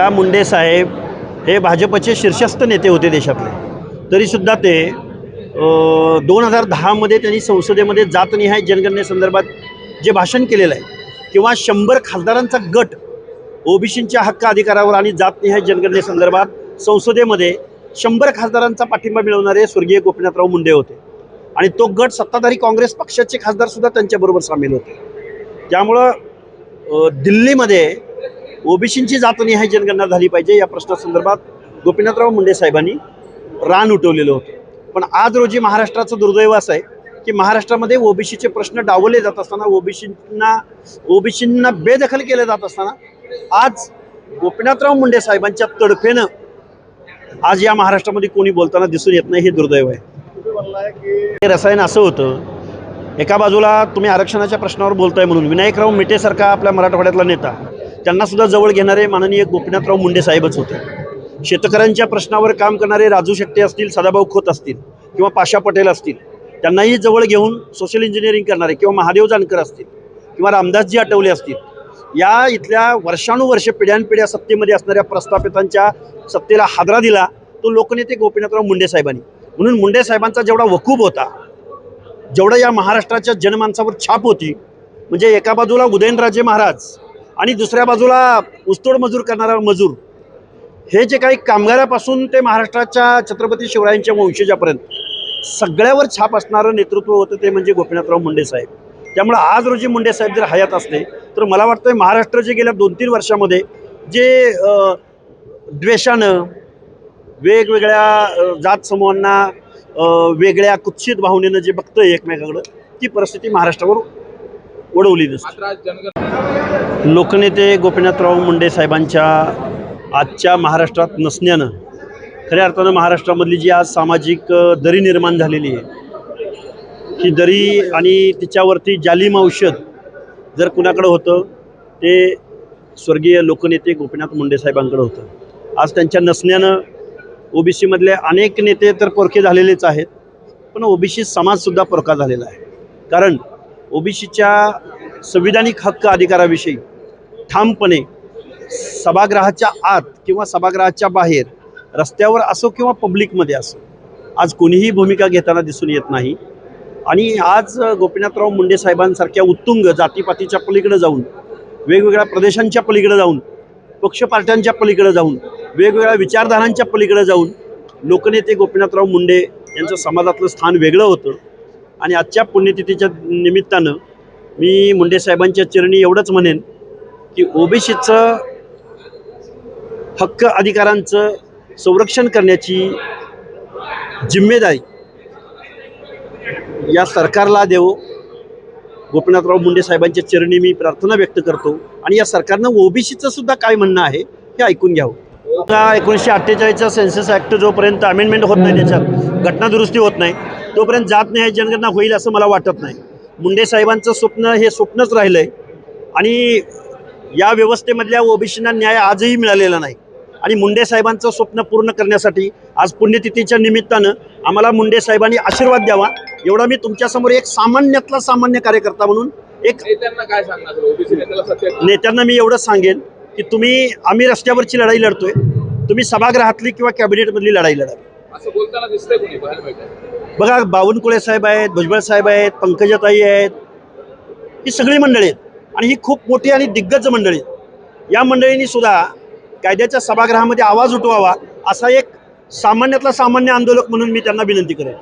मुंडे साहेब हे भाजपचे शीर्षस्थ नेते होते देशातले, तरीसुद्धा ते 2010मध्ये त्यांनी संसदेमध्ये जातनिहाय जनगणनेसंदर्भात जे भाषण केलेलं आहे किंवा 100 खासदारांचा गट ओबीसींच्या हक्क अधिकारावर आणि जातनिहाय जनगणनेसंदर्भात संसदेमध्ये 100 खासदारांचा पाठिंबा मिळवणारे स्वर्गीय गोपीनाथराव मुंडे होते आणि तो गट सत्ताधारी काँग्रेस पक्षाचे खासदारसुद्धा त्यांच्याबरोबर सामील होते। त्यामुळं दिल्लीमध्ये ओबीसींची जातनिहाय जनगणना झाली पाहिजे या प्रश्नासंदर्भात गोपीनाथराव मुंडे साहेबांनी रान उठवलेलं होतं। पण आज रोजी महाराष्ट्राचं दुर्दैव असं आहे की महाराष्ट्रामध्ये ओबीसीचे प्रश्न डावलले जात असताना ओबीसींना बेदखल केले जात असताना आज गोपीनाथराव मुंडे साहेबांच्या तडफेनं आज या महाराष्ट्रामध्ये कोणी बोलताना दिसून येत नाही, हे दुर्दैव आहे। हे रसायन असं होतं, एका बाजूला तुम्ही आरक्षणाच्या प्रश्नावर बोलताय म्हणून विनायकराव मेटेसारखा आपल्या मराठवाड्यातला नेता, त्यांनासुद्धा जवळ घेणारे माननीय गोपीनाथराव मुंडे साहेबच होते। शेतकऱ्यांच्या प्रश्नावर काम करणारे राजू शेट्टे असतील, सदाभाऊ खोत असतील किंवा पाशा पटेल असतील, त्यांनाही जवळ घेऊन सोशल इंजिनिअरिंग करणारे किंवा महादेव जानकर असतील किंवा रामदासजी आठवले असतील, या इथल्या वर्षानुवर्षे पिढ्यानपिढ्या सत्तेमध्ये असणाऱ्या प्रस्थापितांच्या सत्तेला हादरा दिला तो लोकनेते गोपीनाथराव मुंडे साहेबांनी। म्हणून मुंडे साहेबांचा जेवढा वकूब होता, जेवढा या महाराष्ट्राच्या जनमानसावर छाप होती, म्हणजे एका बाजूला उदयनराजे महाराज आणि दुसऱ्या बाजूला ऊसतोड मजूर करणारा मजूर, हे जे काही कामगारापासून ते महाराष्ट्राच्या छत्रपती शिवरायांच्या वंशजापर्यंत सगळ्यावर छाप असणारं नेतृत्व होतं ते म्हणजे गोपीनाथराव मुंडे साहेब। त्यामुळे आज रोजी मुंडे साहेब जर हयात असले तर मला वाटतं महाराष्ट्र जे गेल्या 2-3 वर्षामध्ये जे द्वेषानं वेगवेगळ्या जात समूहांना वेगळ्या कुत्सित भावनेनं जे बघतंय एकमेकाकडं, ती परिस्थिती महाराष्ट्रावर ओढवली नसते। लोकनेते गोपीनाथराव मुंडे साहेबांच्या आजच्या महाराष्ट्रात नसण्यानं खऱ्या अर्थानं महाराष्ट्रामधली जी आज सामाजिक दरी निर्माण झालेली आहे, ही दरी आणि तिच्यावरती जालिम औषध जर कुणाकडं होतं ते स्वर्गीय लोकनेते गोपीनाथ मुंडे साहेबांकडं होतं। आज त्यांच्या नसण्यानं ओबीसीमधले अनेक नेते तर पोरके झालेलेच आहेत, पण ओबीसी समाजसुद्धा पोरका झालेला आहे। कारण ओबीसीच्या संविधानिक हक्क अधिकाराविषयी ठामपणे सभागृहाच्या आत किंवा सभागृहाच्या बाहेर, रस्त्यावर असो किंवा पब्लिकमध्ये असो, आज कोणीही भूमिका घेताना दिसून येत नाही। आणि आज गोपीनाथराव मुंडे साहेबांसारख्या उत्तुंग जातीपातीच्या पलीकडे जाऊन, वेगवेगळ्या प्रदेशांच्या पलीकडे जाऊन, पक्ष पार्ट्यांच्या पलीकडे जाऊन, वेगवेगळ्या विचारधारांच्या पलीकडे जाऊन लोकनेते गोपीनाथराव मुंडे यांचं समाजातलं स्थान वेगळं होतं। आणि आजच्या पुण्यतिथीच्या निमित्तानं मी मुंडे साहेबांच्या चरणी एवढंच म्हणेन की ओबीसीचं हक्क अधिकारांचं संरक्षण करण्याची जिम्मेदारी या सरकारला देव, गोपीनाथराव मुंडे साहेबांच्या चरणी मी प्रार्थना व्यक्त करतो। आणि या सरकारनं ओबीसीचं सुद्धा काय म्हणणं आहे हे ऐकून घ्यावं। 1948चा सेन्सस ॲक्ट जोपर्यंत अमेंडमेंट होत नाही, त्याच्यात घटनादुरुस्ती होत नाही, तोपर्यंत जातनिहाय जनगणना होईल असं मला वाटत नाही। मुंडे साहेबांचं स्वप्न हे स्वप्नच राहिलं आहे आणि या व्यवस्थेमधल्या ओबीसींना न्याय आजही मिळालेला नाही। आणि मुंडे साहेबांचं स्वप्न पूर्ण करण्यासाठी आज पुण्यतिथीच्या निमित्तानं आम्हाला मुंडे साहेबांनी आशीर्वाद द्यावा, एवढा मी तुमच्यासमोर एक सामान्यातला सामान्य कार्यकर्ता म्हणून एक नेत्यांना काय सांगणार, ओबीसी नेत्यांना मी एवढंच सांगेन की आम्ही रस्त्यावरची लढाई लढतोय, तुम्ही सभागृहातली किंवा कॅबिनेटमधली लढाई लढा असं बोलताना दिसतंय कोणी बाहेर? बघा, बावनकुळे साहेब आहेत, भुजबळ साहेब आहेत, पंकजाताई आहेत, ही सगळी मंडळी आहेत आणि ही खूप मोठी आणि दिग्गज मंडळी आहेत। या मंडळींनी सुद्धा कायद्याच्या सभागृहामध्ये आवाज उठवावा, असा एक सामान्यातला सामान्य आंदोलक म्हणून मी त्यांना विनंती करेन।